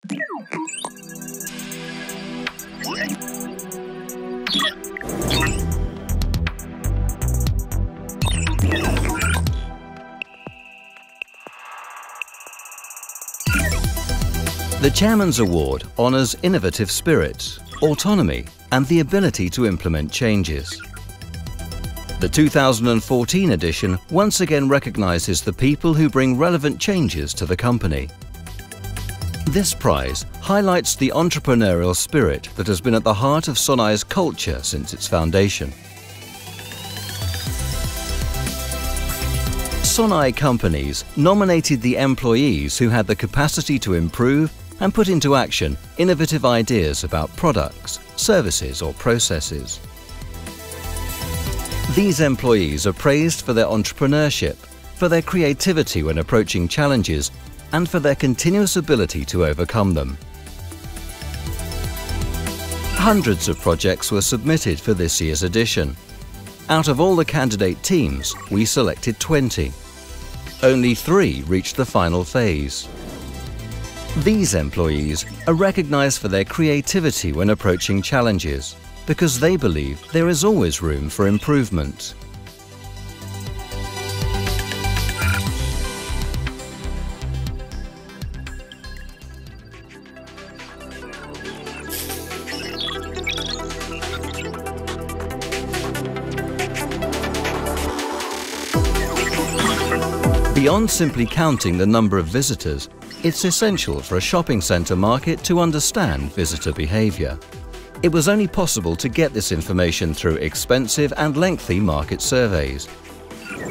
The Chairman's Award honours innovative spirit, autonomy and the ability to implement changes. The 2014 edition once again recognises the people who bring relevant changes to the company. This prize highlights the entrepreneurial spirit that has been at the heart of Sonae's culture since its foundation. Sonae companies nominated the employees who had the capacity to improve and put into action innovative ideas about products, services or processes. These employees are praised for their entrepreneurship, for their creativity when approaching challenges, and for their continuous ability to overcome them. Hundreds of projects were submitted for this year's edition. Out of all the candidate teams, we selected 20. Only 3 reached the final phase. These employees are recognized for their creativity when approaching challenges, because they believe there is always room for improvement. Beyond simply counting the number of visitors, it's essential for a shopping centre market to understand visitor behaviour. It was only possible to get this information through expensive and lengthy market surveys.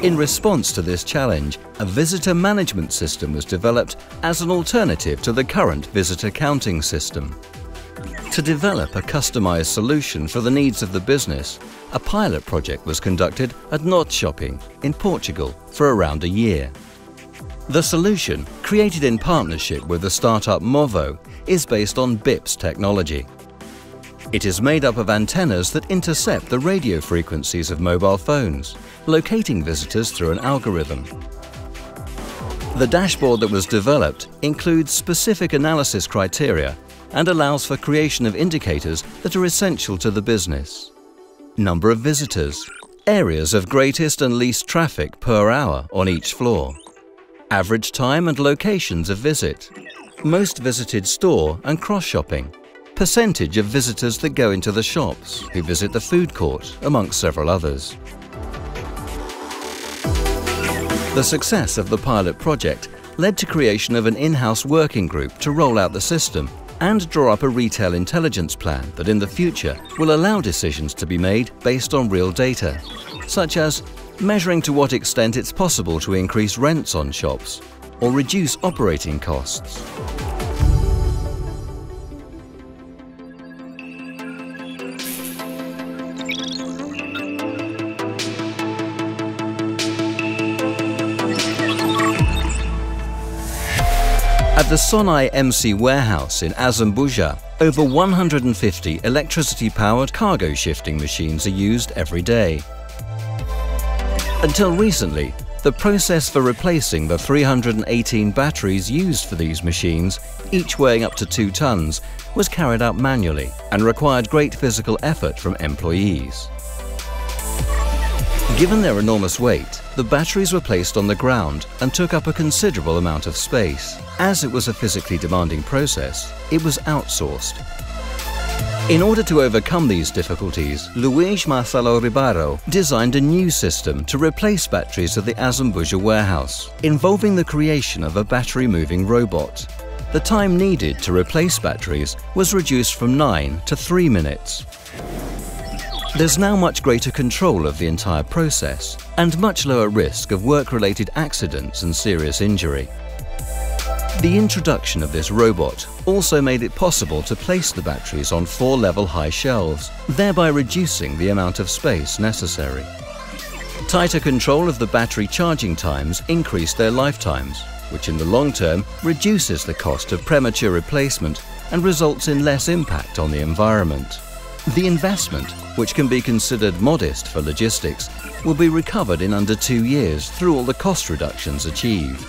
In response to this challenge, a visitor management system was developed as an alternative to the current visitor counting system. To develop a customised solution for the needs of the business, a pilot project was conducted at Norte Shopping in Portugal for around a year. The solution, created in partnership with the startup Movo, is based on BIPS technology. It is made up of antennas that intercept the radio frequencies of mobile phones, locating visitors through an algorithm. The dashboard that was developed includes specific analysis criteria and allows for creation of indicators that are essential to the business. Number of visitors, areas of greatest and least traffic per hour on each floor, average time and locations of visit, most visited store and cross-shopping, percentage of visitors that go into the shops, who visit the food court, amongst several others. The success of the pilot project led to creation of an in-house working group to roll out the system and draw up a retail intelligence plan that in the future will allow decisions to be made based on real data, such as measuring to what extent it's possible to increase rents on shops or reduce operating costs. At the Sonae MC warehouse in Azambuja, over 150 electricity-powered cargo shifting machines are used every day. Until recently, the process for replacing the 318 batteries used for these machines, each weighing up to 2 tons, was carried out manually and required great physical effort from employees. Given their enormous weight, the batteries were placed on the ground and took up a considerable amount of space. As it was a physically demanding process, it was outsourced. In order to overcome these difficulties, Luis Marçalo Ribeiro designed a new system to replace batteries at the Azambuja warehouse, involving the creation of a battery-moving robot. The time needed to replace batteries was reduced from 9 to 3 minutes. There's now much greater control of the entire process and much lower risk of work-related accidents and serious injury. The introduction of this robot also made it possible to place the batteries on 4-level high shelves, thereby reducing the amount of space necessary. Tighter control of the battery charging times increased their lifetimes, which in the long term reduces the cost of premature replacement and results in less impact on the environment. The investment, which can be considered modest for logistics, will be recovered in under 2 years through all the cost reductions achieved.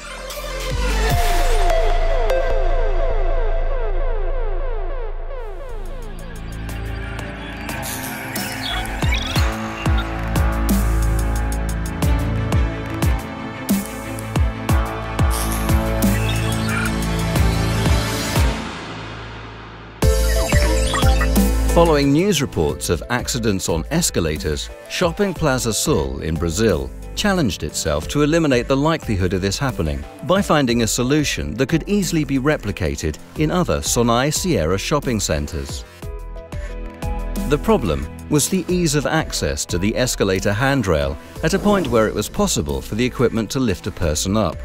Following news reports of accidents on escalators, Shopping Plaza Sul in Brazil challenged itself to eliminate the likelihood of this happening by finding a solution that could easily be replicated in other Sonae Sierra shopping centers. The problem was the ease of access to the escalator handrail at a point where it was possible for the equipment to lift a person up.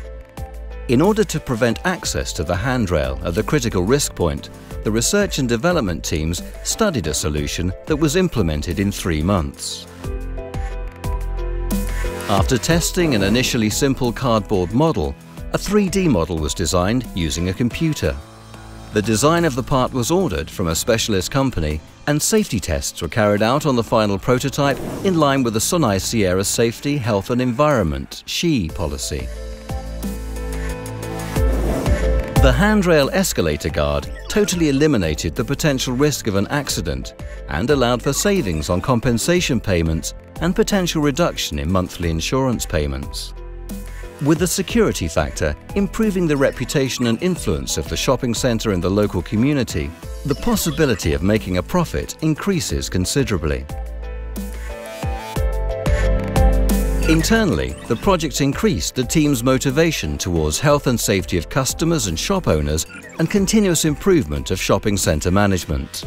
In order to prevent access to the handrail at the critical risk point, the research and development teams studied a solution that was implemented in 3 months. After testing an initially simple cardboard model, a 3D model was designed using a computer. The design of the part was ordered from a specialist company, and safety tests were carried out on the final prototype in line with the Sonae Sierra Safety, Health and Environment (SHE) policy. The handrail escalator guard totally eliminated the potential risk of an accident and allowed for savings on compensation payments and potential reduction in monthly insurance payments. With the security factor improving the reputation and influence of the shopping centre in the local community, the possibility of making a profit increases considerably. Internally, the project increased the team's motivation towards health and safety of customers and shop owners and continuous improvement of shopping centre management.